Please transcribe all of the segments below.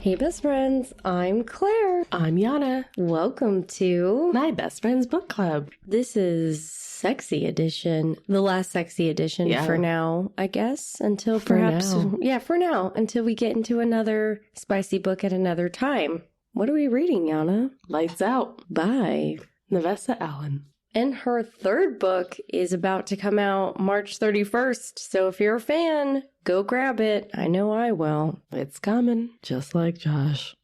Hey best friends, I'm Claire. I'm Yana. Welcome to My Best Friend's Book Club. This is Sexy Edition. The last Sexy Edition for now, I guess. Until perhaps, for now. Until we get into another spicy book at another time. What are we reading, Yana? Lights Out by Nevessa Allen. And her third book is about to come out March 31st. So if you're a fan, go grab it. I know I will. It's coming, just like Josh.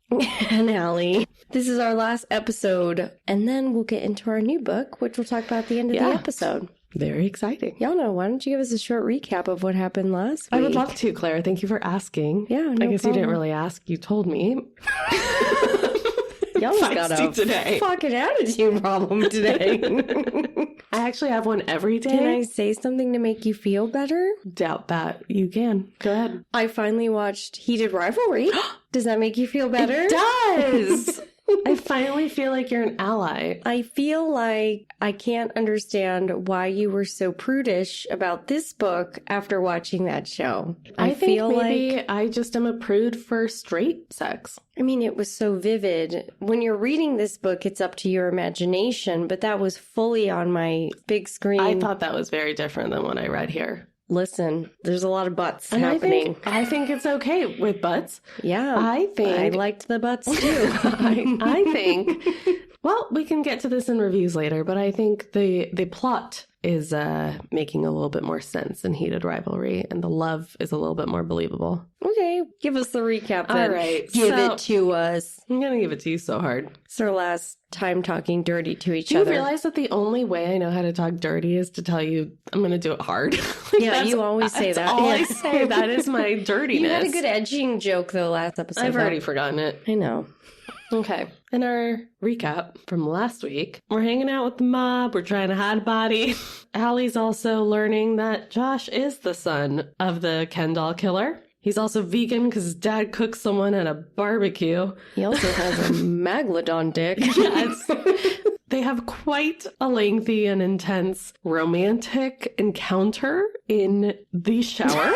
And Aly. This is our last episode. And then we'll get into our new book, which we'll talk about at the end of the episode. Very exciting. Yana, why don't you give us a short recap of what happened last week? I would love to, Claire. Thank you for asking. Yeah, I guess you didn't really ask. You told me. Y'all got a today. Fucking attitude problem today. I actually have one every day. Can I say something to make you feel better? Doubt that. You can. Go ahead. I finally watched Heated Rivalry. Does that make you feel better? It does! I finally feel like you're an ally. I feel like I can't understand why you were so prudish about this book after watching that show. I feel maybe I just am a prude for straight sex. I mean, it was so vivid. When you're reading this book, it's up to your imagination, but that was fully on my big screen. I thought that was very different than what I read here. Listen, there's a lot of butts happening. I think it's okay with butts. Yeah. I liked the butts too. I think, well, we can get to this in reviews later, but I think the plot is making a little bit more sense in Heated Rivalry, and the love is a little bit more believable. Okay, give us the recap then. All right. Give it to us. I'm going to give it to you so hard. It's our last time talking dirty to each other. Do you realize that the only way I know how to talk dirty is to tell you I'm going to do it hard? Yeah, you always say that. That's all I say. That is my dirtiness. You had a good edging joke, though, last episode. I've already forgotten it. I know. Okay. In our recap from last week, we're hanging out with the mob. We're trying to hide a body. Aly's also learning that Josh is the son of the Ken doll killer. He's also vegan because his dad cooks someone at a barbecue. He also has a megalodon dick. Yes. They have quite a lengthy and intense romantic encounter in the shower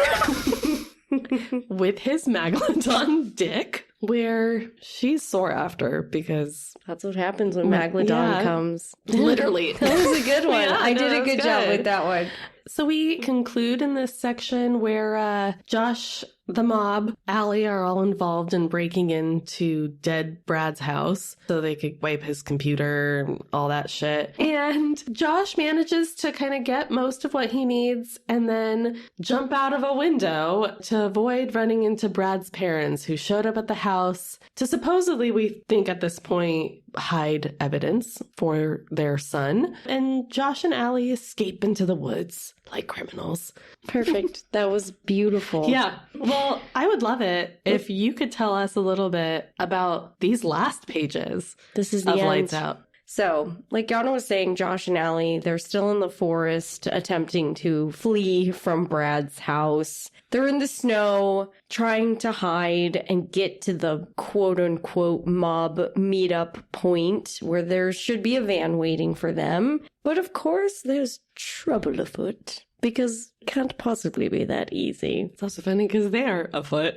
with his megalodon dick, where she's sore after because that's what happens when megalodon comes. Literally. That was a good one. Yeah, I did a good job with that one. So we conclude in this section where Josh, the mob, Aly are all involved in breaking into dead Brad's house so they could wipe his computer and all that shit. And Josh manages to kind of get most of what he needs and then jump out of a window to avoid running into Brad's parents, who showed up at the house to supposedly, we think at this point, hide evidence for their son. And Josh and Aly escape into the woods like criminals. Perfect. That was beautiful. Yeah. Well, I would love it if you could tell us a little bit about these last pages. This is the end. Lights Out. So, like Yana was saying, Josh and Aly, they're still in the forest attempting to flee from Brad's house. They're in the snow trying to hide and get to the quote-unquote mob meetup point where there should be a van waiting for them. But of course, there's trouble afoot because it can't possibly be that easy. It's also funny because they're afoot.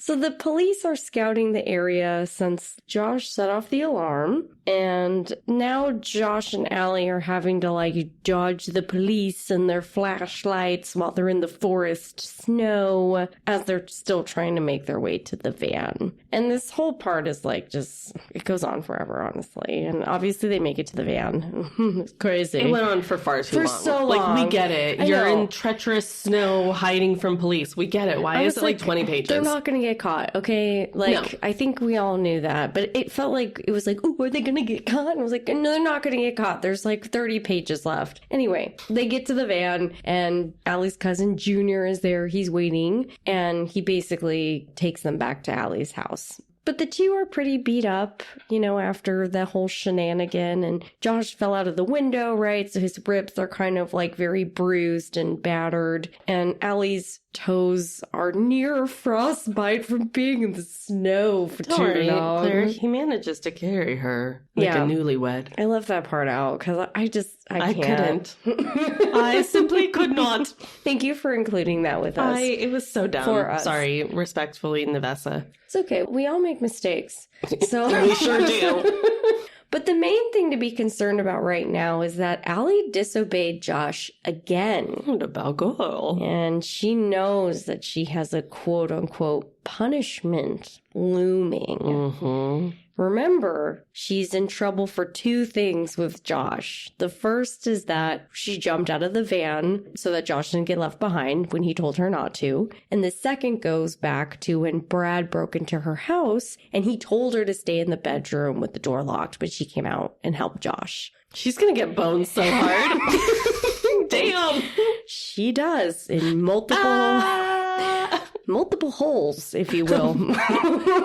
So the police are scouting the area since Josh set off the alarm, and now Josh and Aly are having to dodge the police and their flashlights while they're in the forest snow as they're still trying to make their way to the van. And this whole part is it goes on forever, honestly. And obviously they make it to the van. It's crazy. It went on for far too long. For so long. We get it. You're in treacherous snow hiding from police. We get it. Why is it 20 pages? They're not going to get caught, okay? No. I think we all knew that, but it felt like it was ooh, are they going to get caught? And I was like, no, they're not going to get caught. There's 30 pages left. Anyway, they get to the van, and Aly's cousin Junior is there. He's waiting, and he basically takes them back to Aly's house. But the two are pretty beat up, after the whole shenanigan. And Josh fell out of the window, right? So his ribs are kind of very bruised and battered. And Aly's toes are near frostbite from being in the snow for Don't too worry, long. Claire, he manages to carry her like a newlywed. I left that part out because I can't. Couldn't. I simply could not. Thank you for including that with us. It was so dumb. For us. Sorry, respectfully, Nevessa. It's okay. We all make mistakes. So We sure do. But the main thing to be concerned about right now is that Aly disobeyed Josh again. What about girl? And she knows that she has a quote-unquote punishment looming. Mm-hmm. Remember, she's in trouble for two things with Josh. The first is that she jumped out of the van so that Josh didn't get left behind when he told her not to. And the second goes back to when Brad broke into her house and he told her to stay in the bedroom with the door locked, but she came out and helped Josh. She's gonna get boned so hard. Damn. She does in multiple holes, if you will.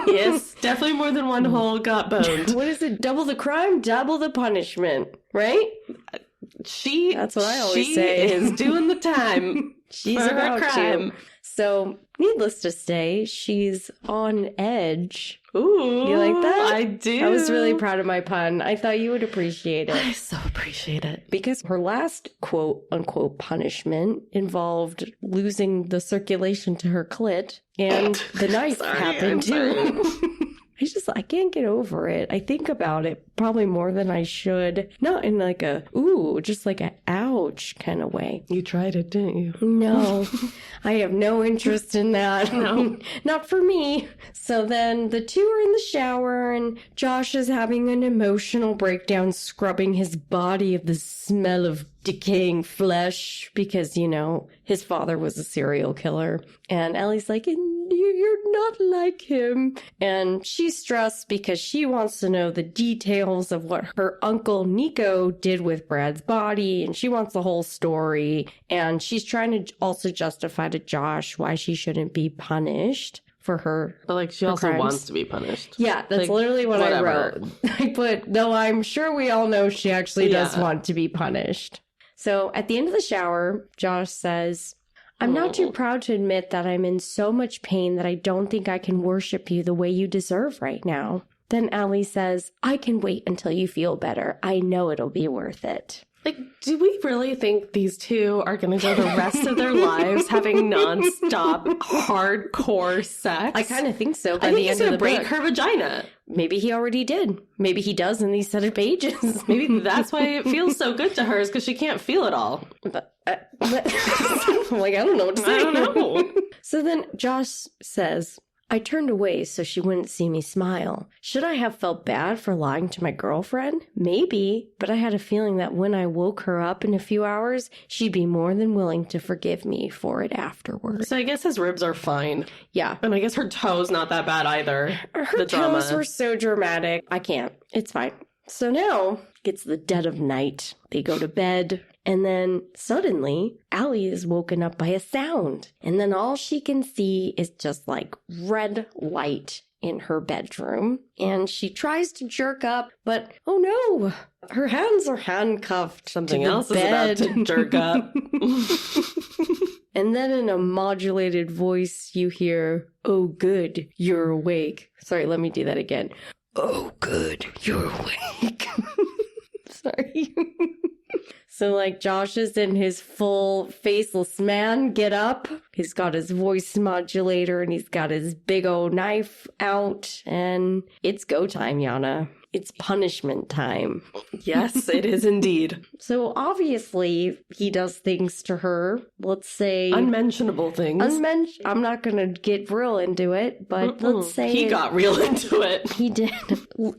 Yes, definitely more than one hole got boned. What is it? Double the crime, double the punishment, right? That's what I always say. She is doing the time. She's for about her crime. to. So, needless to say, she's on edge. Ooh, You like that? I do. I was really proud of my pun. I thought you would appreciate it. I so appreciate it. Because her last quote-unquote punishment involved losing the circulation to her clit, and the knife happened too. I can't get over it. I think about it probably more than I should. Not in like a, ooh, just like a ouch kind of way. You tried it, didn't you? No, I have no interest in that. No. Not for me. So then the two are in the shower and Josh is having an emotional breakdown, scrubbing his body of the smell of decaying flesh because, you know, his father was a serial killer. And Ellie's like, you're not like him. And she's stressed because she wants to know the details of what her uncle Nico did with Brad's body. And she wants the whole story. And she's trying to also justify to Josh why she shouldn't be punished for her. But like she also wants to be punished. Yeah, that's Like, literally what whatever. I wrote. I put, though I'm sure we all know she actually does want to be punished. So at the end of the shower, Josh says, I'm not too proud to admit that I'm in so much pain that I don't think I can worship you the way you deserve right now. Then Aly says, I can wait until you feel better. I know it'll be worth it. Like, do we really think these two are going to go the rest of their lives having nonstop hardcore sex? I kind of think so by I think the he's end going of to the break book. her vagina. Maybe he already did. Maybe he does in these set of pages. Maybe that's why it feels so good to her, is because she can't feel it all. But like, I don't know what to say. I don't know. So then Josh says, I turned away so she wouldn't see me smile. Should I have felt bad for lying to my girlfriend? Maybe, but I had a feeling that when I woke her up in a few hours, she'd be more than willing to forgive me for it afterwards. So I guess his ribs are fine. Yeah. And I guess her toe's not that bad either. Her toes were so dramatic. I can't. It's fine. So now it's the dead of night. They go to bed. And then suddenly, Aly is woken up by a sound. And then all she can see is just like red light in her bedroom. And she tries to jerk up, but oh no, her hands are handcuffed. Something to the else bed. is about to jerk up. And then in a modulated voice, you hear, oh good, you're awake. Sorry, let me do that again. Oh good, you're awake. Sorry. So, like, Josh is in his full faceless man get up. He's got his voice modulator and he's got his big old knife out. And it's go time, Yana. It's punishment time. Yes, it is indeed. So, obviously, he does things to her. Let's say... Unmentionable things. I'm not going to get real into it, but let's say... He got real into it. He did.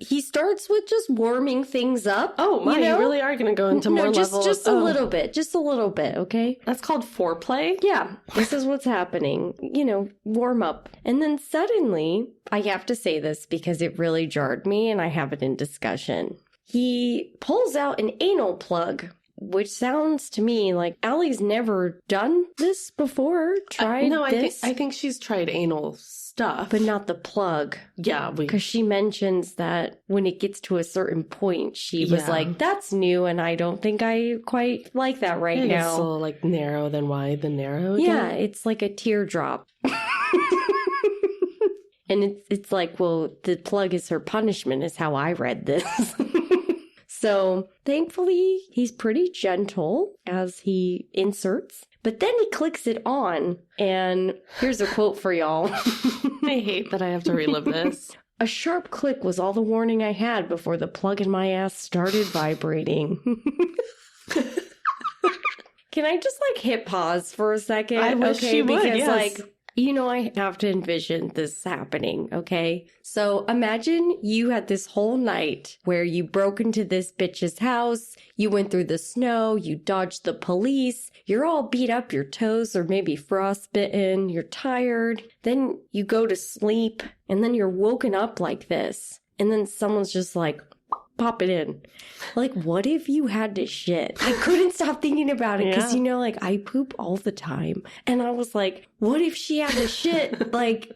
He starts with just warming things up. Oh, my, you really are going to go into more just, levels. Just a little bit. Just a little bit, okay? That's called foreplay? Yeah, this is what's happening. You know, warm up. And then suddenly, I have to say this because it really jarred me and I have it in discussion. He pulls out an anal plug which sounds to me like Ally's never done this before, tried no, this. I think she's tried anal stuff. But not the plug. Yeah. Because she mentions that when it gets to a certain point, she was like, that's new, and I don't think I quite like that right now. It's a little like narrow, then wide, then narrow again. Yeah, it's like a teardrop. And it's like, well, the plug is her punishment, is how I read this. So thankfully, he's pretty gentle as he inserts. But then he clicks it on. And here's a quote for y'all. I hate that I have to relive this. A sharp click was all the warning I had before the plug in my ass started vibrating. Can I just hit pause for a second? I wish she would, because yes. I have to envision this happening, okay? So imagine you had this whole night where you broke into this bitch's house, you went through the snow, you dodged the police, you're all beat up, your toes are maybe frostbitten, you're tired, then you go to sleep, and then you're woken up like this, and then someone's just like, pop it in. What if you had to shit? I couldn't stop thinking about it because, I poop all the time. And I was like, what if she had to shit? But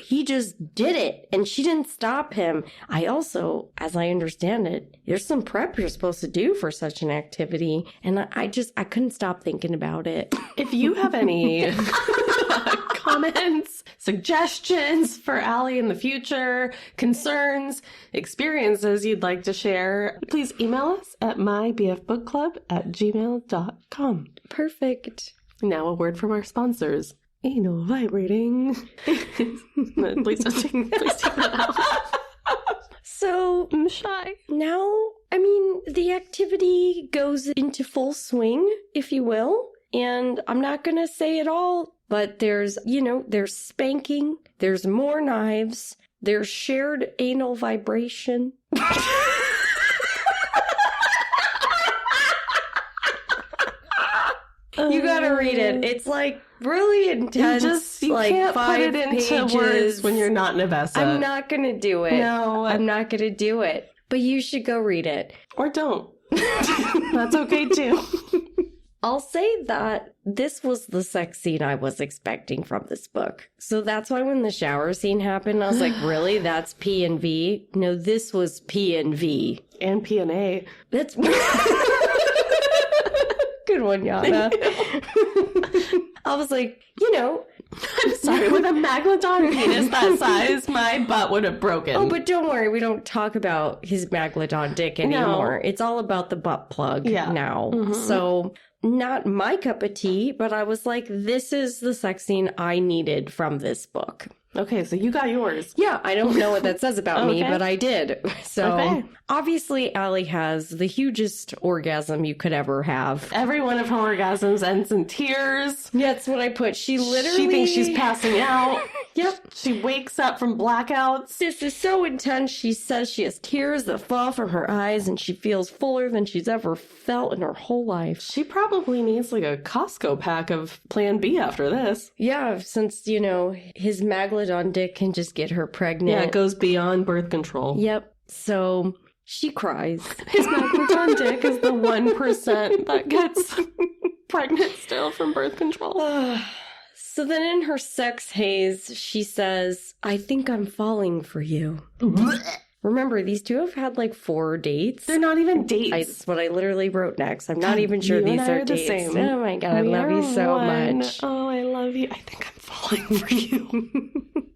he just did it and she didn't stop him. I also, as I understand it, there's some prep you're supposed to do for such an activity. And I couldn't stop thinking about it. If you have any comments, suggestions for Aly in the future, concerns, experiences you'd like to share, please email us at mybfbookclub@gmail.com. Perfect. Now a word from our sponsors. Anal vibrating. Please take that out. So I'm shy. Now, the activity goes into full swing, if you will. And I'm not going to say it all, but there's spanking, there's more knives, there's shared anal vibration. You gotta read it. It's really intense. You can't 5 put it into pages. Words when you're not Nevessa. I'm not gonna do it. No. I'm not gonna do it. But you should go read it. Or don't. That's okay too. I'll say that this was the sex scene I was expecting from this book. So that's why when the shower scene happened, I was like, really? That's P and V? No, this was P and V. And P and A. That's... Good one, Yana. I was like, I'm sorry, with a Megalodon penis that size, my butt would have broken. Oh, but don't worry, we don't talk about his Megalodon dick anymore. No. It's all about the butt plug now. Mm-hmm. So... not my cup of tea, but I was like, this is the sex scene I needed from this book. Okay, so you got yours. Yeah, I don't know what that says about me, but I did. So obviously Aly has the hugest orgasm you could ever have. Every one of her orgasms ends in tears. Yeah, that's what I put. She thinks she's passing out. Yep. She wakes up from blackouts. This is so intense. She says she has tears that fall from her eyes and she feels fuller than she's ever felt in her whole life. She probably needs a Costco pack of Plan B after this. Yeah, since, his Megalodon dick can just get her pregnant. Yeah, it goes beyond birth control. Yep. So she cries. His Megalodon dick is the 1% that gets pregnant still from birth control. So then in her sex haze, she says, I think I'm falling for you. Remember, these two have had 4 dates. They're not even dates. That's what I literally wrote next. I'm not even sure these are dates. Same. Oh my God, I love you so much. Oh, I love you. I think I'm falling for you.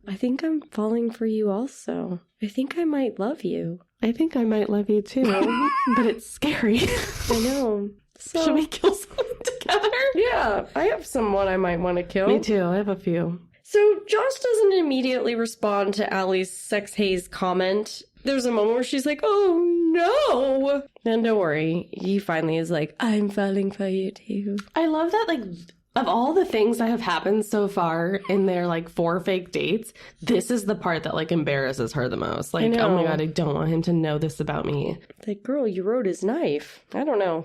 I think I'm falling for you also. I think I might love you. I think I might love you too. But it's scary. I know. So, should we kill someone together? Yeah, I have someone I might want to kill. Me too, I have a few. So Josh doesn't immediately respond to Aly's sex haze comment. There's a moment where she's like, oh no! And don't worry, he finally is like, I'm falling for you too. I love that, of all the things that have happened so far in their 4 fake dates, this is the part that embarrasses her the most. Oh my God, I don't want him to know this about me. Girl, you rode his knife. I don't know.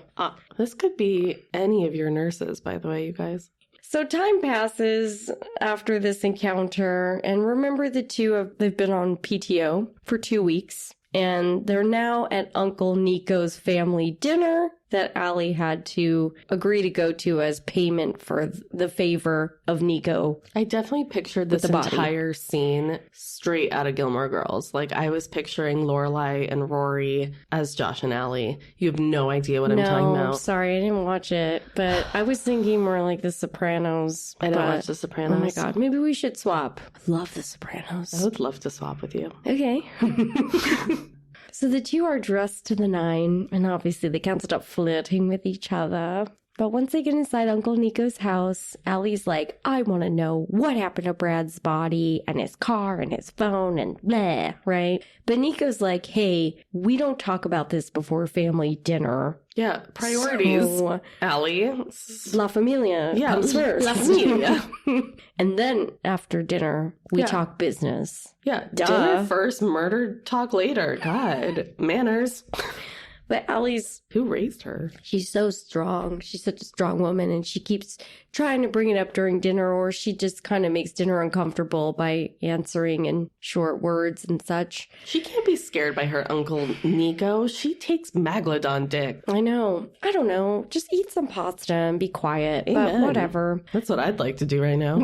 This could be any of your nurses, by the way, you guys. So time passes after this encounter, and remember they've been on PTO for 2 weeks. And they're now at Uncle Nico's family dinner. that Aly had to agree to go to as payment for the favor of Nico. I definitely pictured this entire scene straight out of Gilmore Girls. Like, I was picturing Lorelai and Rory as Josh and Aly. You have no idea what I'm talking about. Sorry, I didn't watch it, but I was thinking more like The Sopranos. I don't watch The Sopranos. Oh my God, maybe we should swap. I love The Sopranos. I would love to swap with you. Okay. So the two are dressed to the nine, and obviously they can't stop flirting with each other. But once they get inside Uncle Nico's house, Ally's like, I want to know what happened to Brad's body and his car and his phone and blah, right? But Nico's like, hey, we don't talk about this before family dinner. Yeah, priorities, So, Aly. La Familia comes first. La Familia. And then after dinner, we talk business. Yeah, Duh. dinner first, murder talk later. God, manners. But Ally's... Who raised her? She's so strong. She's such a strong woman, and she keeps trying to bring it up during dinner, or she just kind of makes dinner uncomfortable by answering in short words and such. She can't be scared by her Uncle Nico. She takes Megalodon dick. I know. I don't know. Just eat some pasta and be quiet. Amen. But whatever. That's what I'd like to do right now.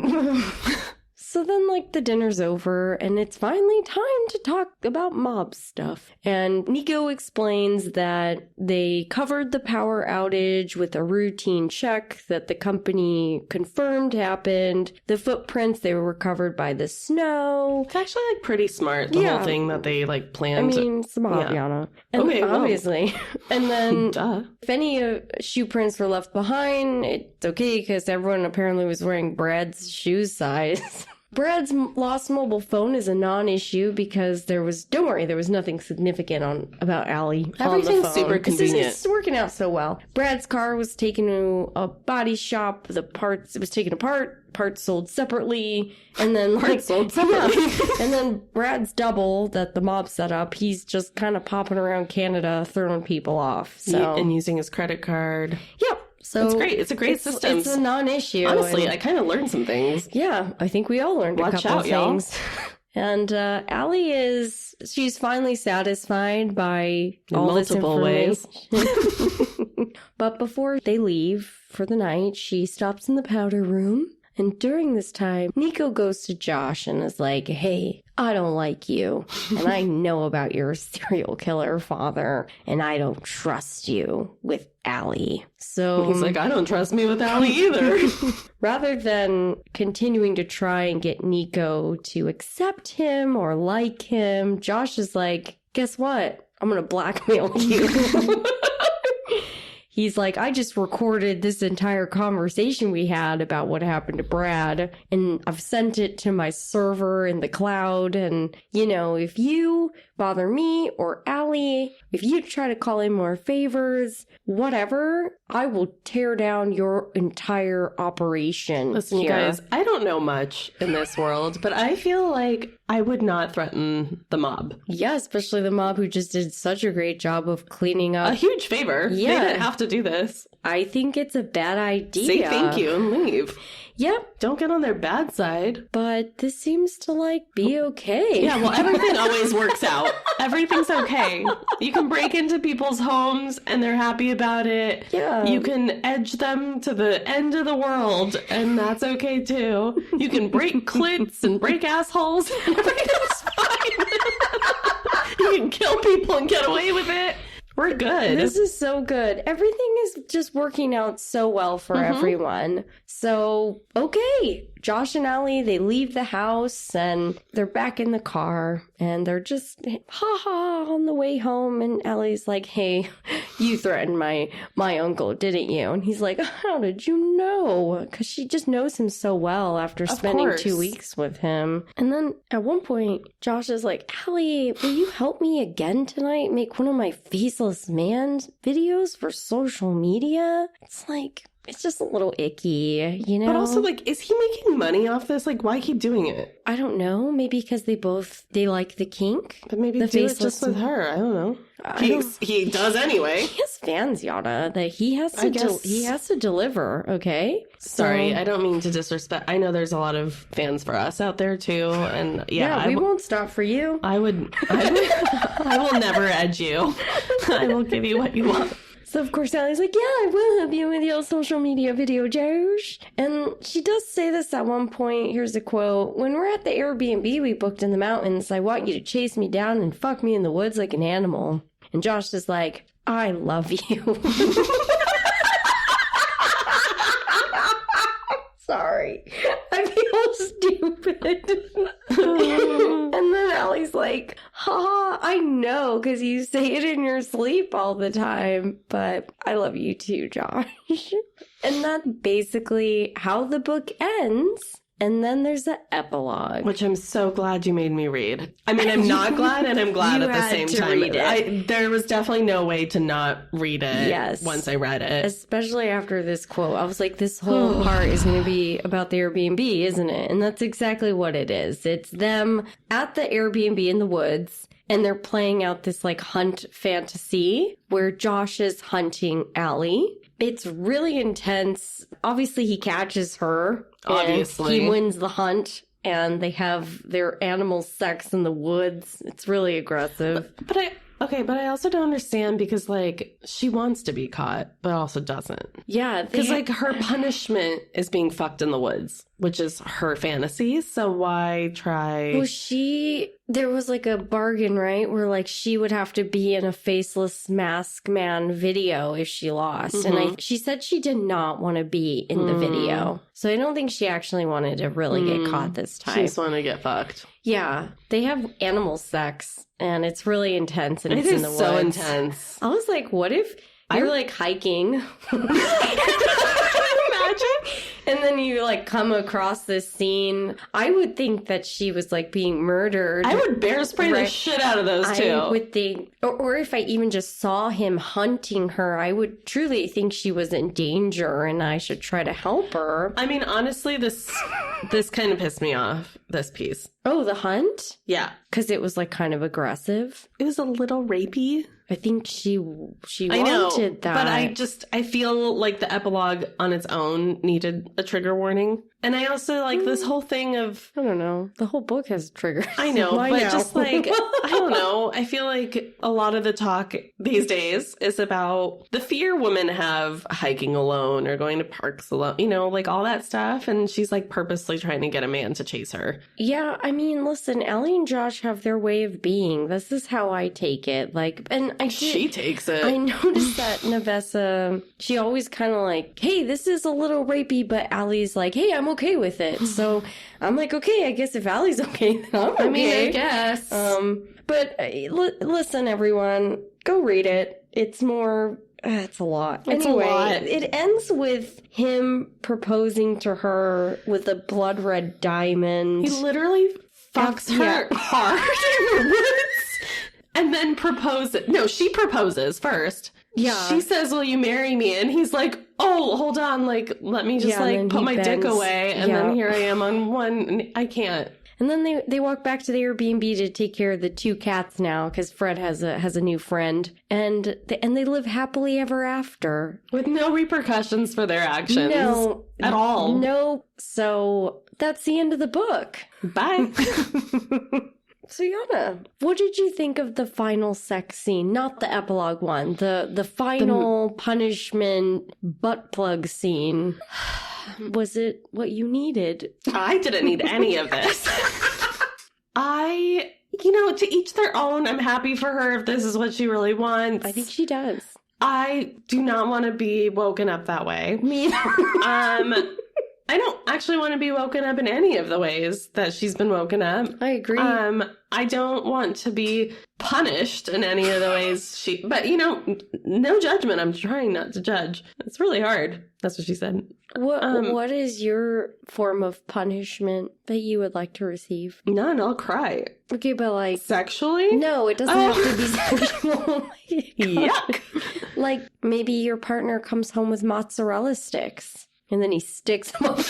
So then, like, the dinner's over, and it's finally time to talk about mob stuff. And Nico explains that they covered the power outage with a routine check that the company confirmed happened. The footprints, they were recovered by the snow. It's actually, like, pretty smart, the whole thing that they, like, planned. I mean, it's a mob, Yana. And Okay, obviously. And then, duh. if any shoe prints were left behind, it's okay, because everyone apparently was wearing Brad's shoe size. Brad's lost mobile phone is a non-issue because there was nothing significant about Aly. Everything's super convenient. It's working out so well. Brad's car was taken to a body shop. It was taken apart. Parts sold separately. And then and then Brad's double that the mob set up, he's just kind of popping around Canada throwing people off. So And using his credit card. Yep. So it's great. It's a great system. It's a non-issue. Honestly, I kind of learned some things. Yeah, I think we all learned a couple of things. And Aly she's finally satisfied by all multiple this ways. But before they leave for the night, she stops in the powder room. And during this time, Nico goes to Josh and is like, hey, I don't like you. And I know about your serial killer father. And I don't trust you with Aly. So he's like, I don't trust me with Aly either. Rather than continuing to try and get Nico to accept him or like him, Josh is like, guess what? I'm going to blackmail you. He's like, I just recorded this entire conversation we had about what happened to Brad, and I've sent it to my server in the cloud. And, if you bother me or Aly, if you try to call in more favors, whatever, I will tear down your entire operation. Listen, you guys, I don't know much in this world, but I feel like I would not threaten the mob. Yeah, especially the mob who just did such a great job of cleaning up. A huge favor. Yeah. They didn't have to do this. I think it's a bad idea. Say thank you and leave. Yep. Don't get on their bad side. But this seems to, be okay. Yeah, well, everything always works out. Everything's okay. You can break into people's homes and they're happy about it. Yeah. You can edge them to the end of the world and that's okay too. You can break clits and break assholes and everything's fine. You can kill people and get away with it. We're good. This is so good. Everything is just working out so well for everyone. So, okay. Josh and Aly, they leave the house and they're back in the car and they're just on the way home. And Ally's like, hey, you threatened my uncle, didn't you? And he's like, how did you know? Because she just knows him so well after spending 2 weeks with him. And then at one point, Josh is like, Aly, will you help me again tonight? Make one of my faceless man videos for social media? It's like... It's just a little icky, But also, is he making money off this? Why keep doing it? I don't know. Maybe because they like the kink. But maybe the do it just with her. I don't know. He does anyway. He has fans, Yana. That he has to deliver. Okay. Sorry, I don't mean to disrespect. I know there's a lot of fans for us out there too, and we won't stop for you. I will never edge you. I will give you what you want. So, of course, Ally's like, yeah, I will help you with your social media video, Josh. And she does say this at one point. Here's a quote. When we're at the Airbnb we booked in the mountains, I want you to chase me down and fuck me in the woods like an animal. And Josh is like, I love you. Sorry. I feel stupid. And then Ally's like, haha, I know, because you say it in your sleep all the time, but I love you too, Josh. And that's basically how the book ends. And then there's the epilogue. Which I'm so glad you made me read. I mean, I'm not glad and I'm glad at the same time. Read it. There was definitely no way to not read it once I read it. Especially after this quote. I was like, this whole part is going to be about the Airbnb, isn't it? And that's exactly what it is. It's them at the Airbnb in the woods. And they're playing out this like hunt fantasy where Josh is hunting Aly. It's really intense. Obviously, he catches her. Obviously. He wins the hunt, and they have their animal sex in the woods. It's really aggressive. But I also don't understand because, like, she wants to be caught, but also doesn't. Yeah. Because, like, her punishment is being fucked in the woods, which is her fantasy. So why try... Well, there was, like, a bargain, right? Where, like, she would have to be in a faceless mask man video if she lost. Mm-hmm. And she said she did not want to be in the video. So I don't think she actually wanted to really get caught this time. She just wanted to get fucked. Yeah. They have animal sex, and it's really intense, and it's in the woods. It is so intense. I was like, what if you're, like, hiking? Imagine. And then you, like, come across this scene. I would think that she was, like, being murdered. I would bear spray the shit out of those two. I would think, or if I even just saw him hunting her, I would truly think she was in danger and I should try to help her. I mean, honestly, this kind of pissed me off, this piece. Oh, the hunt? Yeah. Because it was, like, kind of aggressive. It was a little rapey. I think she I know, wanted that. But I feel like the epilogue on its own needed a trigger warning. And I also like this whole thing of... I don't know. The whole book has triggers. I know, but just like, I don't know. I feel like a lot of the talk these days is about the fear women have hiking alone or going to parks alone, you know, like all that stuff. And she's like purposely trying to get a man to chase her. Yeah, I mean, listen, Aly and Josh have their way of being. This is how I take it. Like, and she takes it. I noticed that Nevessa, she always kind of like, hey, this is a little rapey, but Ally's like, hey, I'm okay with it. So I'm like, okay, I guess if Ally's okay, then I'm okay. I mean, I guess. But listen, everyone, go read it. It's more... It's a lot. It's anyway, a lot. It ends with him proposing to her with a blood red diamond. He literally fucks her hard in the woods and then proposes. No, she proposes first. Yeah. She says, will you marry me? And he's like, oh, hold on. Like, let me just like put my dick away. And then here I am on one. I can't. And then they walk back to the Airbnb to take care of the two cats now because Fred has a new friend, and they live happily ever after with no repercussions for their actions. No, at all. No. So that's the end of the book. Bye. So Yana, what did you think of the final sex scene? Not the epilogue one, the final punishment butt plug scene. Was it what you needed? I didn't need any of this. To each their own. I'm happy for her if this is what she really wants. I think she does. I do not want to be woken up that way. Me either. I don't actually want to be woken up in any of the ways that she's been woken up. I agree. I don't want to be punished in any of the ways but no judgment. I'm trying not to judge. It's really hard. That's what she said. What is your form of punishment that you would like to receive? None. I'll cry. Okay, but like... Sexually? No, it doesn't have to be sexual. Yuck. Like, maybe your partner comes home with mozzarella sticks. And then he sticks them up.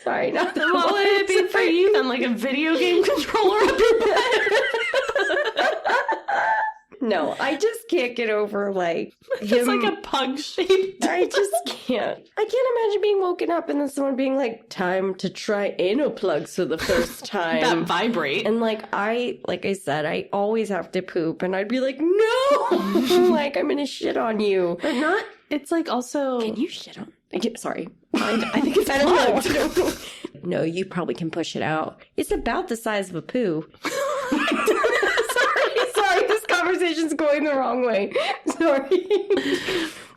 Sorry, not the What would it be for you then? Like a video game controller up your butt? No, I just can't get over, like, It's him. like a pug-shaped. I just can't. I can't imagine being woken up and then someone being like, time to try anal plugs for the first time. That vibrate. And like I said, I always have to poop and I'd be like, no! Like, I'm gonna shit on you. But not, it's like also... Can you shit on? Sorry. I think it's I don't know. plugged. I don't know. No, you probably can push it out. It's about the size of a poo. Sorry, this conversation's going the wrong way. Sorry.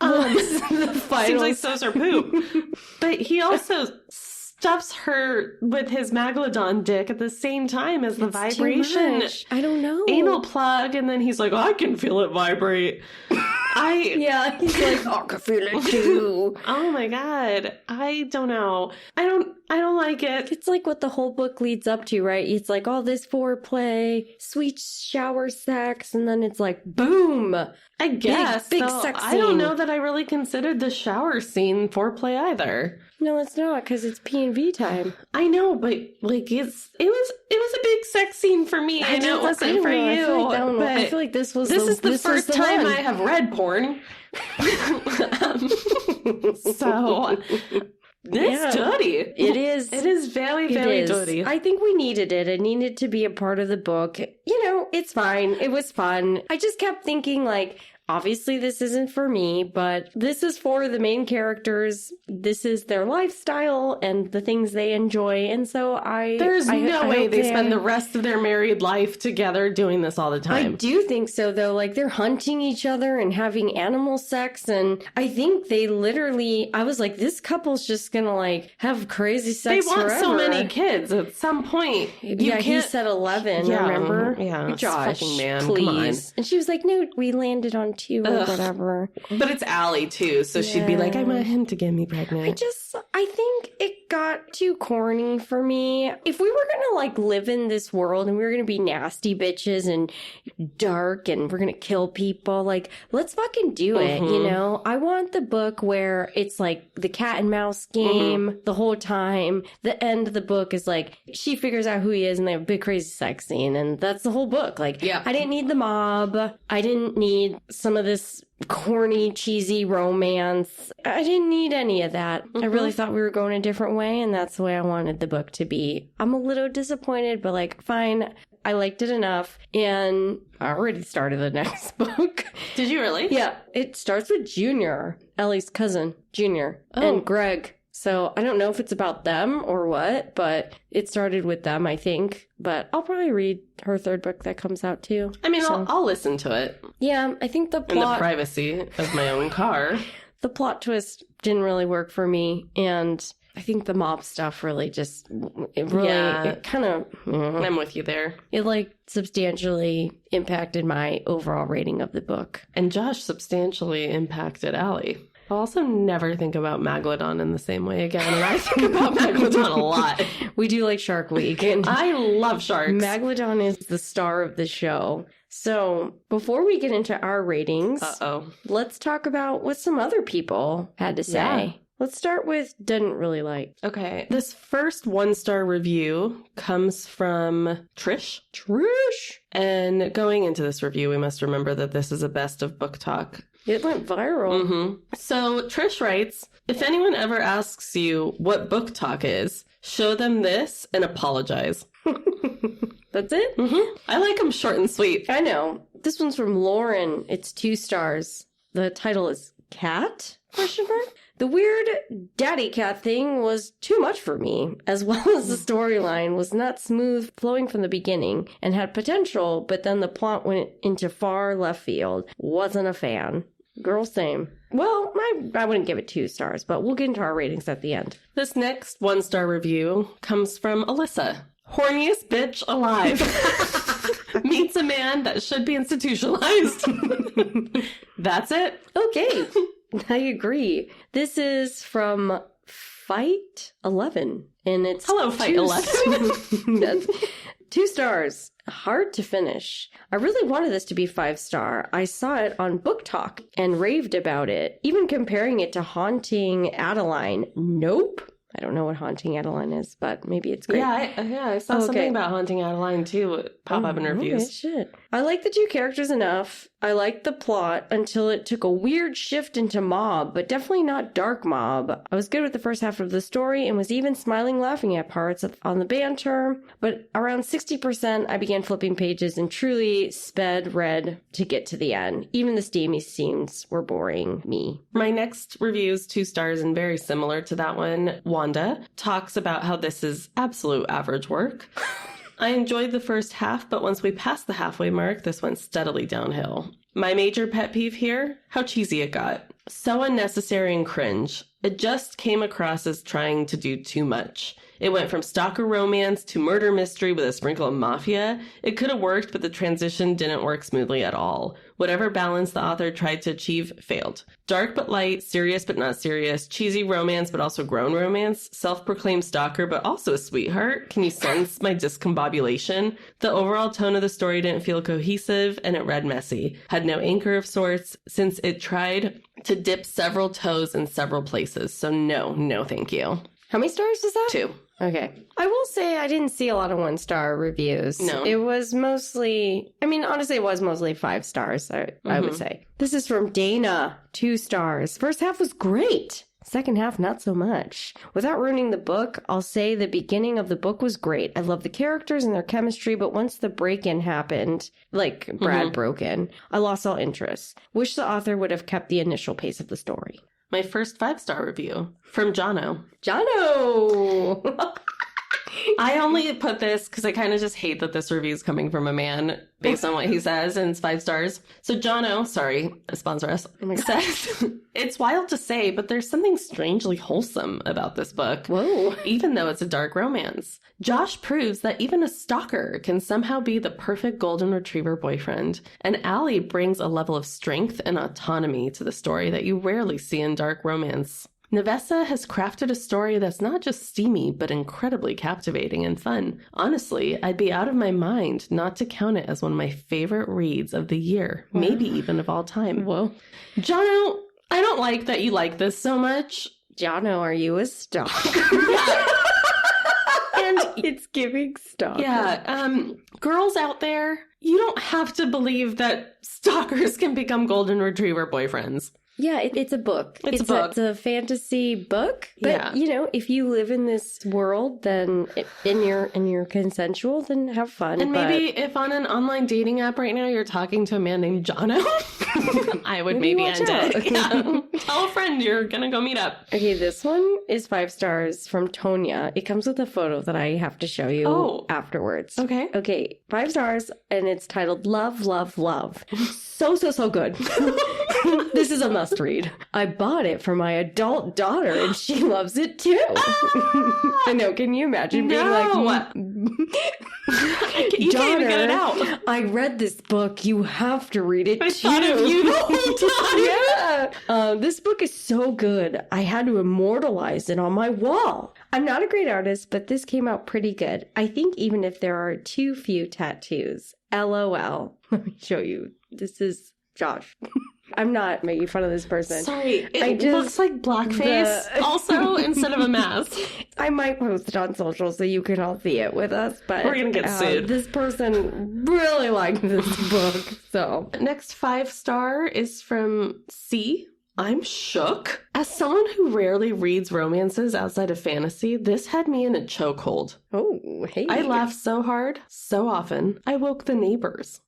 This is the final. Seems like so's her poop. But he also stuffs her with his megalodon dick at the same time as the It's too vibration. much. I don't know. Anal plug, and then he's like, I can feel it vibrate. Yeah, he's like, I can feel it too. Oh my god. I don't know. I don't like it. It's like what the whole book leads up to, right? It's like all this foreplay, sweet shower sex, and then it's like, boom! I guess. Big though, sex I don't scene. know that I really considered the shower scene foreplay either. No, it's not, because it's P&V time. I know, but like it was a big sex scene for me. I know it wasn't for you. I feel like this was this is the was first the time one. I have read porn. So it's dirty. It is. It is very, It very is. dirty. I think we needed it. It needed to be a part of the book. You know, it's fine. It was fun. I just kept thinking, like, obviously this isn't for me, but this is for the main characters. This is their lifestyle and the things they enjoy. And so There's no way hope they spend the rest of their married life together doing this all the I time. do think so, though. Like, they're hunting each other and having animal sex. And I think they literally, I was like, this couple's just gonna, like, have crazy They sex want forever. so many kids at some point. You He can't. said 11, Yeah, remember? yeah, Josh, fucking man, come please. And she was like, no, we landed on 2 or Ugh. whatever. But it's Aly too, so she'd be like, I want him to get me pregnant. I think it got too corny for me. If we were gonna, like, live in this world and we were gonna be nasty bitches and dark and we're gonna kill people, like, let's fucking do it, you know? I want the book where it's like the cat and mouse game the whole time. The end of the book is like, she figures out who he is and they have a big crazy sex scene, and that's the whole book. Like, Yeah. I didn't need the mob. I didn't need some of this corny, cheesy romance. I didn't need any of that. I really thought we were going a different way, and that's the way I wanted the book to be. I'm a little disappointed, but, like, fine. I liked it enough, and I already started the next book. Did you really? Yeah, it starts with Junior, Ellie's cousin, Junior, Oh. and Greg. So I don't know if it's about them or what, but it started with them, I think. But I'll probably read her third book that comes out too. I mean, So- I'll listen to it Yeah, I think the in the plot, privacy of my own car. the plot twist didn't really work for me, and I think the mob stuff really just, Yeah. it kind of, I'm with you there. it like substantially impacted my overall rating of the book. And Josh substantially impacted Aly. I'll also never think about Megalodon in the same way again. And I think about Megalodon a lot. We do like Shark Week, and I love sharks. Megalodon is the star of the show. So before we get into our ratings, Uh-oh. let's talk about what some other people had to say. Yeah. Let's start with didn't really like. Okay. This first 1-star review comes from Trish. And going into this review, we must remember that this is a best of book talk. It went viral. So Trish writes, if anyone ever asks you what book talk is, show them this and apologize. That's it? I like them short and sweet. I know. This one's from Lauren. It's 2 stars. The title is Cat? Question mark? The weird daddy cat thing was too much for me, as well as the storyline was not smooth flowing from the beginning and had potential, but then the plot went into far left field. Wasn't a fan. Girl, same. Well, I wouldn't give it 2 stars, but we'll get into our ratings at the end. This next 1-star review comes from Alyssa. Horniest bitch alive. Meets a man that should be institutionalized. That's it. Okay, I agree. This is from Fight 11, and it's Hello, Fight 11. That's 2 stars. Hard to finish. I really wanted this to be 5-star. I saw it on Book Talk and raved about it, even comparing it to Haunting Adeline. Nope. I don't know what Haunting Adeline is, but maybe it's great. Yeah, I saw Okay. something about Haunting Adeline too pop up in reviews. Okay, shit. I liked the two characters enough. I liked the plot until it took a weird shift into mob, but definitely not dark mob. I was good with the first half of the story and was even smiling, laughing at parts on the banter, but around 60% I began flipping pages and truly read to get to the end. Even the steamy scenes were boring me. My next review is 2 stars and very similar to that one. Wanda talks about how this is absolute average work. I enjoyed the first half, but once we passed the halfway mark, this went steadily downhill. My major pet peeve here, how cheesy it got. So unnecessary and cringe. It just came across as trying to do too much. It went from stalker romance to murder mystery with a sprinkle of mafia. It could have worked, but the transition didn't work smoothly at all. Whatever balance the author tried to achieve failed. Dark but light, serious but not serious, cheesy romance but also grown romance, self-proclaimed stalker but also a sweetheart. Can you sense my discombobulation? The overall tone of the story didn't feel cohesive and it read messy. Had no anchor of sorts since it tried to dip several toes in several places. So no thank you. How many stars is that? 2. Okay. I will say I didn't see a lot of 1-star reviews. No. It was mostly, honestly, it was mostly 5 stars, I would say. This is from Dana, 2 stars. First half was great. Second half, not so much. Without ruining the book, I'll say the beginning of the book was great. I love the characters and their chemistry, but once the break-in happened, like Brad broke in, I lost all interest. Wish the author would have kept the initial pace of the story. My first 5-star review from Jono. Jono! I only put this because I kind of just hate that this review is coming from a man based on what he says, and it's 5 stars. So Jono, sorry, sponsor us, says, it's wild to say, but there's something strangely wholesome about this book. Whoa. Even though it's a dark romance. Josh proves that even a stalker can somehow be the perfect golden retriever boyfriend. And Aly brings a level of strength and autonomy to the story that you rarely see in dark romance. Nevessa has crafted a story that's not just steamy, but incredibly captivating and fun. Honestly, I'd be out of my mind not to count it as one of my favorite reads of the year, maybe even of all time. Whoa. Jono, I don't like that you like this so much. Jono, are you a stalker? Yeah. And it's giving stalker. Yeah, girls out there, you don't have to believe that stalkers can become golden retriever boyfriends. Yeah, it's a book. It's a book. It's a fantasy book. But, if you live in this world, then and you're consensual, then have fun. And maybe if on an online dating app right now you're talking to a man named Jono, I would maybe end it. Yeah. Tell a friend you're going to go meet up. Okay, this one is 5 stars from Tonya. It comes with a photo that I have to show you afterwards. Okay. Okay, 5 stars, and it's titled Love, Love, Love. So good. This is a must read. I bought it for my adult daughter and she loves it too. I know, can you imagine being like, you can't even get it out. I read this book, you have to read it I too. thought of you the whole time. Yeah. This book is so good. I had to immortalize it on my wall. I'm not a great artist, but this came out pretty good. I think even if there are too few tattoos. LOL. Let me show you. This is Josh. I'm not making fun of this person. Sorry, it looks like blackface also instead of a mask. I might post it on social so you can all see it with us, but we're gonna get sued. This person really liked this book, so. Next 5-star is from C. I'm shook. As someone who rarely reads romances outside of fantasy, this had me in a chokehold. Oh, hey. I laughed so hard, so often, I woke the neighbors.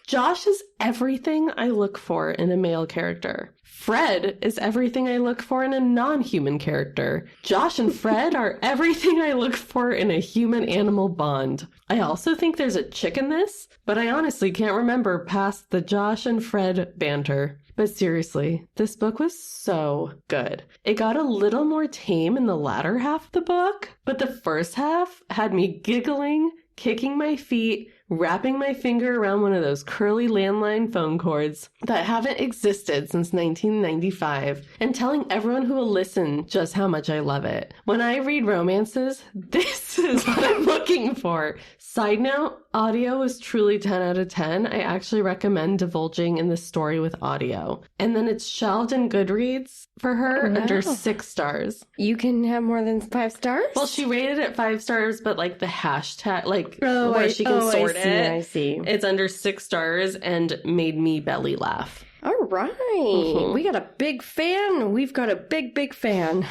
Josh is everything I look for in a male character. Fred is everything I look for in a non-human character. Josh and Fred are everything I look for in a human-animal bond. I also think there's a chick in this, but I honestly can't remember past the Josh and Fred banter. But seriously, this book was so good. It got a little more tame in the latter half of the book, but the first half had me giggling, kicking my feet, wrapping my finger around one of those curly landline phone cords that haven't existed since 1995, and telling everyone who will listen just how much I love it. When I read romances, this is what I'm looking for. Side note, audio is truly 10 out of 10. I actually recommend divulging in the story with audio. And then it's shelved in Goodreads for her under 6 stars. You can have more than 5 stars? Well, she rated it 5 stars, but like the hashtag, like where she can sort it. it. I see. It's under 6 stars and made me belly laugh. All right. We got a big fan. We've got a big fan.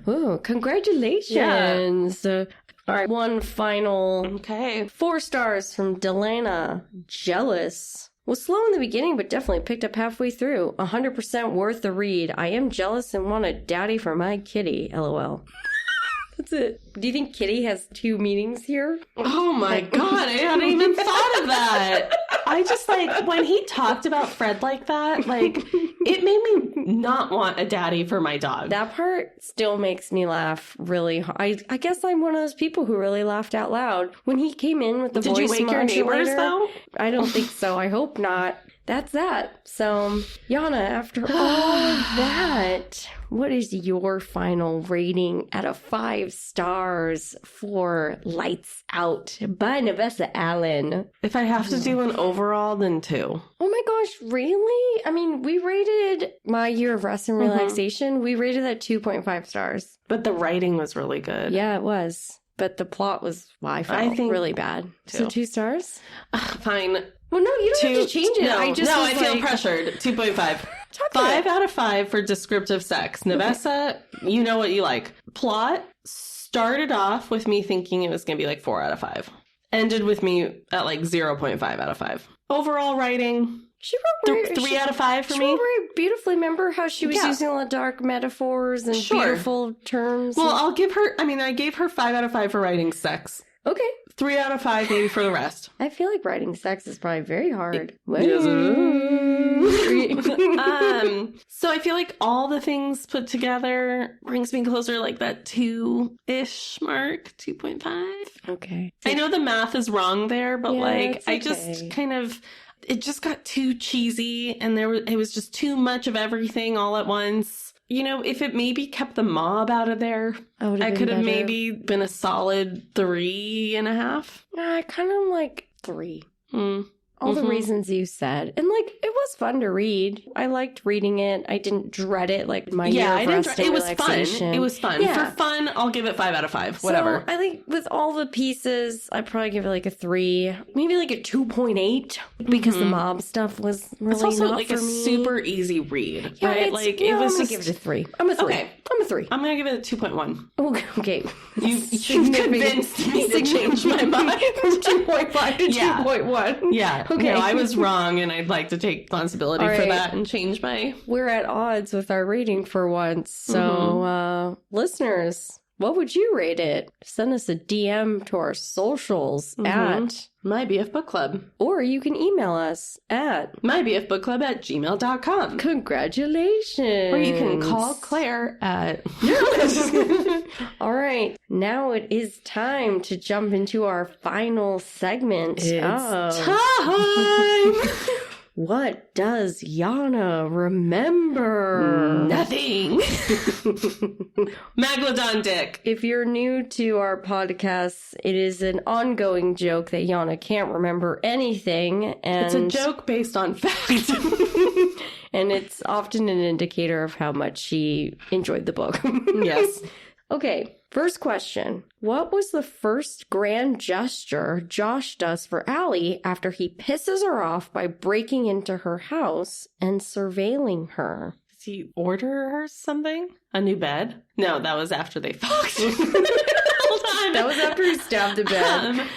Oh, congratulations. All right. One final 4 stars from Delana. Jealous. Was slow in the beginning, but definitely picked up halfway through. 100% worth the read. I am jealous and want a daddy for my kitty. LOL. That's it. Do you think kitty has 2 meanings here? Oh my god, I hadn't even thought of that. I just, like, when he talked about Fred like that, like, it made me not want a daddy for my dog. That part still makes me laugh really hard. I guess I'm one of those people who really laughed out loud. When he came in with the voice modulator. Did you wake your neighbors, though? I don't think so. I hope not. That's that. So, Yana, after all of that, what is your final rating out of 5 stars for Lights Out by Nevessa Allen? If I have to do an overall, then 2. Oh my gosh, really? I mean, we rated My Year of Rest and Relaxation. We rated that 2.5 stars. But the writing was really good. Yeah, it was. But the plot was, well, I think really bad. 2. So 2 stars? Fine. Well, no, you don't have to change it. No, I feel like... pressured. 2.5. 5 out of 5 for descriptive sex. Nevessa, you know what you like. Plot started off with me thinking it was going to be like 4 out of 5. Ended with me at like 0.5 out of 5. Overall writing, she wrote 3 out of 5 for me. She wrote very beautifully. Remember how she was using all the dark metaphors and beautiful terms? Well, I'll give her, I gave her 5 out of 5 for writing sex. Okay. 3 out of 5 maybe for the rest. I feel like writing sex is probably very hard. So I feel like all the things put together brings me closer like that 2-ish mark, 2.5. Okay. I know the math is wrong there, but I just kind of, it just got too cheesy and it was just too much of everything all at once. You know, if it maybe kept the mob out of there, I could have maybe been a solid 3.5. I kind of like 3. All the reasons you said. And, like, it was fun to read. I liked reading it. I didn't dread it like My Year of Rest and Relaxation. It was fun. Yeah. For fun, I'll give it 5 out of 5. Whatever. So, I think with all the pieces, I'd probably give it like a 3. Maybe like a 2.8 because the mob stuff was really it's also not like for a me. super easy read, yeah, right? Like, it was I'm just... give it a 3. I'm a 3. Okay. I'm a 3. I'm going to give it a 2.1. Okay. You convinced me to change my mind. From 2.5 to 2.1. Yeah. Okay. No, I was wrong, and I'd like to take responsibility for that and change my... We're at odds with our rating for once. So, listeners, what would you rate it? Send us a DM to our socials at My BF Book Club. Or you can email us at mybfbookclub@gmail.com. Congratulations. Or you can call Claire at... All right. Now it is time to jump into our final segment. It's time! What does Yana remember? Nothing. Megalodon dick. If you're new to our podcast, it is an ongoing joke that Yana can't remember anything. And it's a joke based on fact. And it's often an indicator of how much she enjoyed the book. Yes. Okay, first question. What was the first grand gesture Josh does for Aly after he pisses her off by breaking into her house and surveilling her? Did he order her something? A new bed? No, that was after they fucked. Hold on. That was after he stabbed the bed.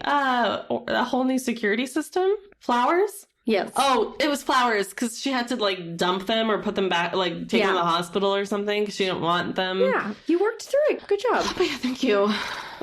A whole new security system? Flowers? Yes. Oh, it was flowers because she had to like dump them or put them back, like take them to the hospital or something because she didn't want them. Yeah, you worked through it. Good job. Oh, yeah, thank you.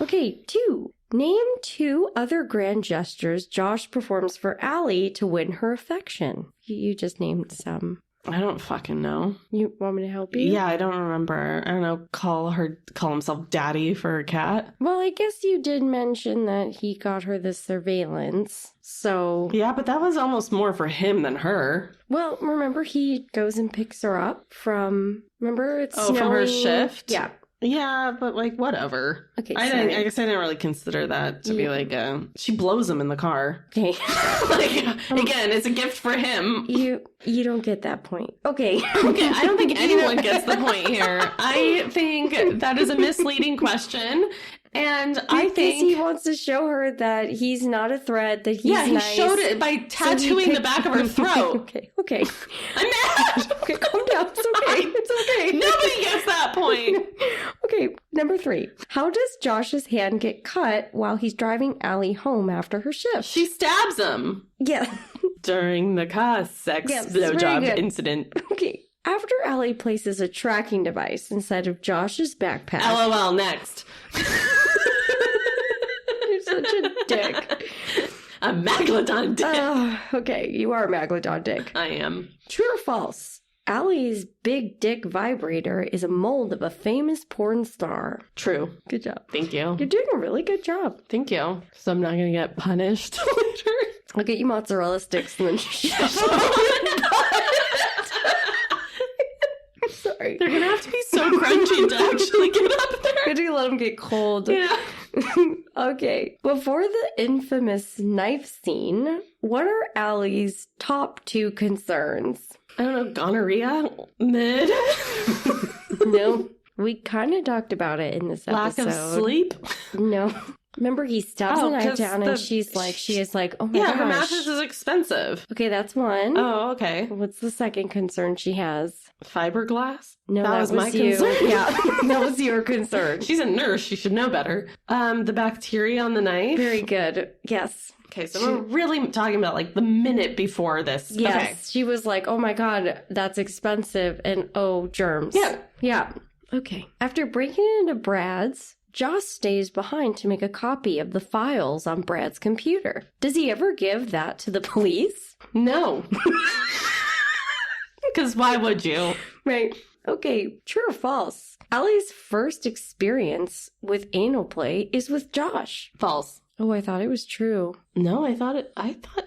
Okay, 2. Name 2 other grand gestures Josh performs for Aly to win her affection. You just named some. I don't fucking know. You want me to help you? Yeah, I don't remember. I don't know. Call himself daddy for her cat. Well, I guess you did mention that he got her the surveillance. So... Yeah, but that was almost more for him than her. Well, remember he goes and picks her up from... Remember? It's snowing. From her shift? Yeah. Yeah, but like, whatever. Okay, I guess I didn't really consider that to be like she blows him in the car. Okay. Again, it's a gift for him. You don't get that point. Okay. Okay, I don't think anyone gets the point here. I think that is a misleading question, And I think he wants to show her that he's not a threat, that he's he nice. showed it by tattooing the back of her throat. Okay. I'm mad. Okay, calm down. It's okay. It's okay. Nobody gets that point. Okay, number 3. How does Josh's hand get cut while he's driving Aly home after her shift? She stabs him. Yeah. During the sex blowjob incident. Okay. After Aly places a tracking device inside of Josh's backpack. LOL, next. You're such a dick. A Megalodon dick. Okay, you are a Megalodon dick. I am. True or false? Aly's big dick vibrator is a mold of a famous porn star. True. Good job. Thank you. You're doing a really good job. Thank you. So I'm not going to get punished later. I'll get you mozzarella sticks and then Sorry. They're going to have to be so crunchy to actually get up there. Good to let them get cold. Yeah. Okay. Before the infamous knife scene, what are Aly's top 2 concerns? I don't know, gonorrhea? Mid? No. We kind of talked about it in this episode. Lack of sleep? No. Remember, he stabs the knife down and she is like, oh my gosh. Yeah, her mattress is expensive. Okay, that's one. Oh, okay. What's the second concern she has? Fiberglass? No, that was my you. concern. Yeah, that was your concern. She's a nurse. She should know better. The bacteria on the knife? Very good. Yes. Okay, so we're really talking about like the minute before this. Yes. Okay. She was like, oh my God, that's expensive. And oh, germs. Yeah. Yeah. Okay. After breaking into Brad's, Josh stays behind to make a copy of the files on Brad's computer. Does he ever give that to the police? No. Because why would you? Right. Okay, true or false? Aly's first experience with anal play is with Josh. False. Oh, I thought it was true. No, I thought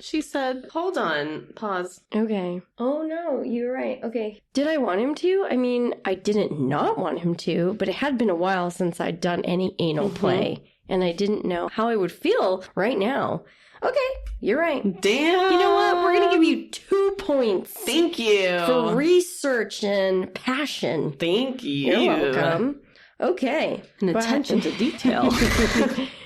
she said, hold on, pause. Okay. Oh no, you're right. Okay. Did I want him to? I mean, I didn't not want him to, but it had been a while since I'd done any anal play, and I didn't know how I would feel right now. Okay, you're right. Damn. You know what? We're going to give you 2 points. Thank you. For research and passion. Thank you. You're welcome. Okay. And attention to detail.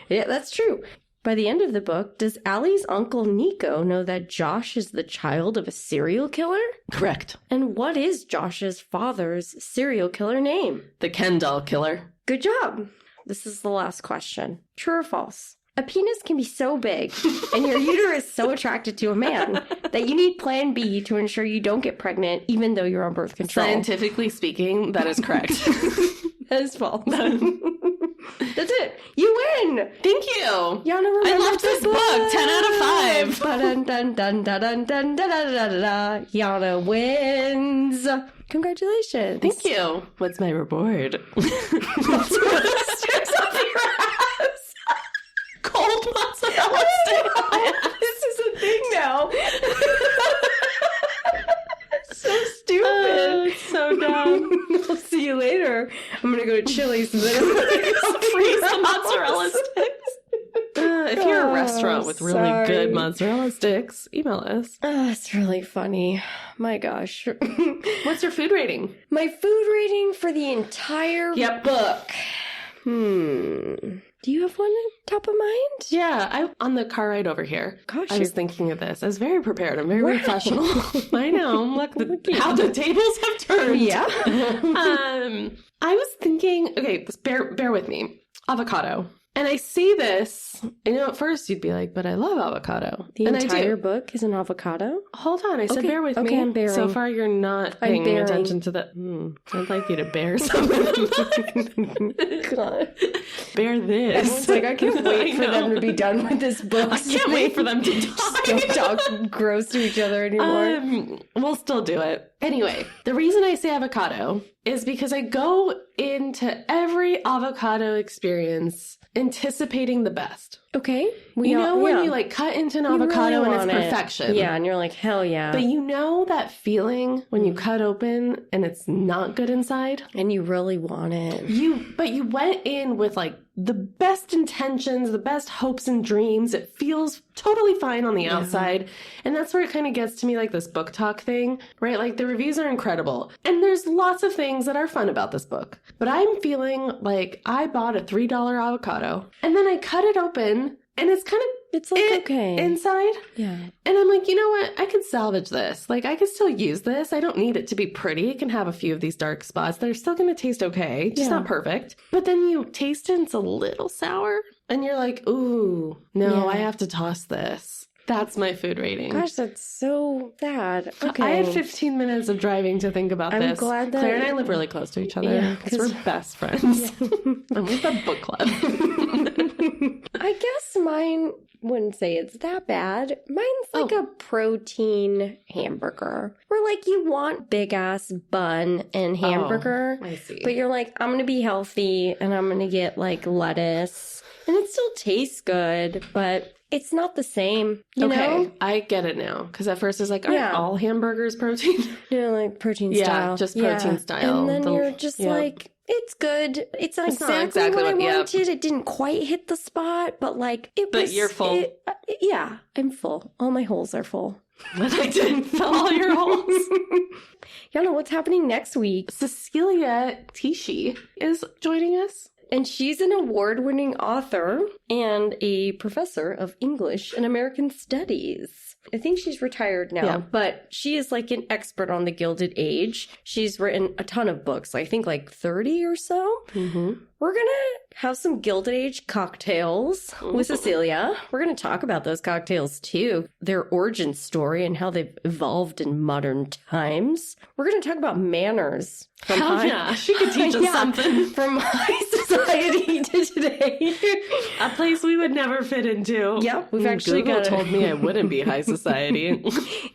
Yeah, that's true. By the end of the book, does Aly's uncle Nico know that Josh is the child of a serial killer? Correct. And what is Josh's father's serial killer name? The Ken doll killer. Good job. This is the last question. True or false? A penis can be so big and your uterus so attracted to a man that you need Plan B to ensure you don't get pregnant even though you're on birth control. Scientifically speaking, that is correct. That is false. That's it. You win. Thank you. Yana, I loved this book. 10 out of 5. Ba-dun-dun-dun-dun-dun-dun-dun-dun-dun-dun. Yana wins. Congratulations. Thank you. What's my reward? Mozzarella sticks off your ass. Cold mozzarella sticks. This is a thing now. So stupid. It's so dumb. I'll see you later. I'm going to go to Chili's and then I'm going to freeze the mozzarella sticks. If you're a restaurant with really good mozzarella sticks, email us. It's really funny. My gosh. What's your food rating? My food rating for the entire book. Do you have one top of mind? Yeah, on the car ride over here. Gosh, I was thinking of this. I was very prepared. I'm very professional. I know. Look, how the tables have turned. Yeah. I was thinking, okay, bear with me. Avocado. And I see this, and at first you'd be like, but I love avocado. The and entire book is an avocado? Hold on, I said bear with me. Okay, I'm bearing. So far you're not paying attention to the... I'd like you to bear something. God. Bear this. Everyone's like, I can't wait for them to be done with this book. I can't wait for them to die. Don't talk gross to each other anymore. We'll still do it. Anyway, the reason I say avocado is because I go into every avocado experience anticipating the best. Okay. When you like cut into an avocado really and it's perfection. Yeah, and you're like, hell yeah. But you know that feeling when you cut open and it's not good inside? And you really want it. But you went in with like the best intentions, the best hopes and dreams. It feels totally fine on the outside. And that's where it kind of gets to me, like this book talk thing, right? Like the reviews are incredible. And there's lots of things that are fun about this book. But I'm feeling like I bought a $3 avocado and then I cut it open and it's kind of okay inside. Yeah. And I'm like, you know what? I could salvage this. Like, I could still use this. I don't need it to be pretty. It can have a few of these dark spots. They're still going to taste okay. Just not perfect. But then you taste it and it's a little sour. And you're like, ooh, no, I have to toss this. That's my food rating. Gosh, that's so bad. Okay. I had 15 minutes of driving to think about this. I'm glad that... Claire and I live really close to each other because we're best friends. And we've got book club. I guess mine wouldn't say it's that bad. Mine's like a protein hamburger. Where like you want big ass bun and hamburger. I see. But you're like, I'm going to be healthy and I'm going to get like lettuce. And it still tastes good, but it's not the same. You know? I get it now. Because at first it's like, aren't all hamburgers protein? Like protein style. Yeah, just protein style. And then you're just like, it's good. It's not exactly what I wanted. It didn't quite hit the spot, but like it was. But you're full. I'm full. All my holes are full. But I didn't fill all your holes. Y'all know what's happening next week. Cecilia Tichy is joining us. And she's an award-winning author and a professor of English and American Studies. I think she's retired now, but she is like an expert on the Gilded Age. She's written a ton of books, I think like 30 or so. Mm-hmm. We're going to have some Gilded Age cocktails with Cecilia. We're going to talk about those cocktails too, their origin story and how they've evolved in modern times. We're going to talk about manners. She could teach us something. From high society to today. A place we would never fit into. Yep, we've actually Google told me I wouldn't be high society.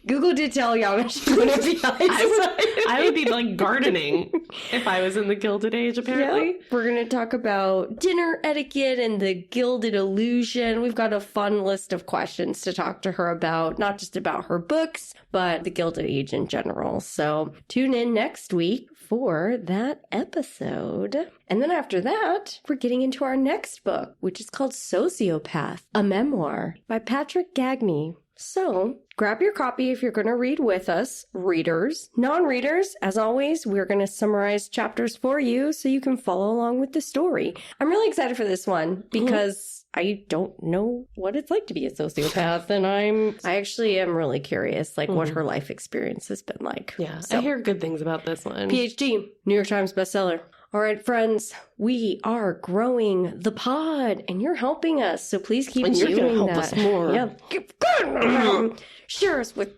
Google did tell y'all she wouldn't be high society. I would be like gardening if I was in the Gilded Age, apparently. Yep. We're going to talk about dinner etiquette and the gilded illusion. We've got a fun list of questions to talk to her about, not just about her books, but the Gilded Age in general. So tune in next week for that episode. And then after that, we're getting into our next book, which is called Sociopath, a Memoir by Patrick Gagne. So grab your copy if you're going to read with us, readers. Non-readers, as always, we're going to summarize chapters for you so you can follow along with the story. I'm really excited for this one because I don't know what it's like to be a sociopath, and I actually am really curious, like what her life experience has been like. Yeah, so, I hear good things about this one. PhD, New York Times bestseller. All right, friends, we are growing the pod, and you're helping us, so please keep doing that. And you're going to help us more. Yeah, share us with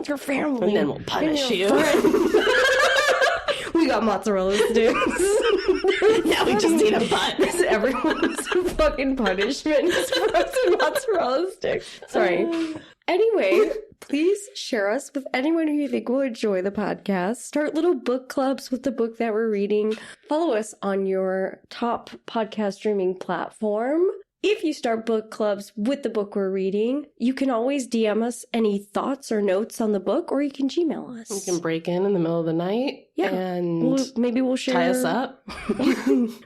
your family. And then we'll punish you. We got mozzarella sticks. Now we just need a butt. Everyone's fucking punishment is frozen mozzarella sticks. Sorry. Anyway, please share us with anyone who you think will enjoy the podcast. Start little book clubs with the book that we're reading. Follow us on your top podcast streaming platform. If you start book clubs with the book we're reading, you can always DM us any thoughts or notes on the book, or you can Gmail us. You can break in the middle of the night. Yeah. And maybe we'll share. Tie us up.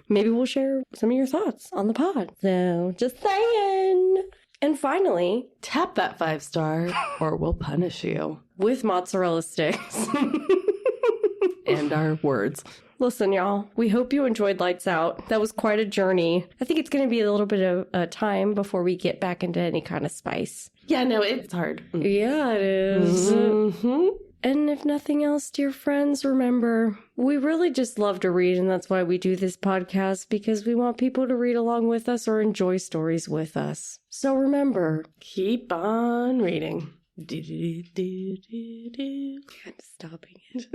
Maybe we'll share some of your thoughts on the pod. So, just saying. And finally, tap that 5-star or we'll punish you. With mozzarella sticks. And our words. Listen, y'all, we hope you enjoyed Lights Out. That was quite a journey. I think it's going to be a little bit of time before we get back into any kind of spice. Yeah, no, it's hard. Yeah, it is. Mm-hmm. And if nothing else, dear friends, remember, we really just love to read, and that's why we do this podcast, because we want people to read along with us or enjoy stories with us. So remember, keep on reading. I'm stopping it.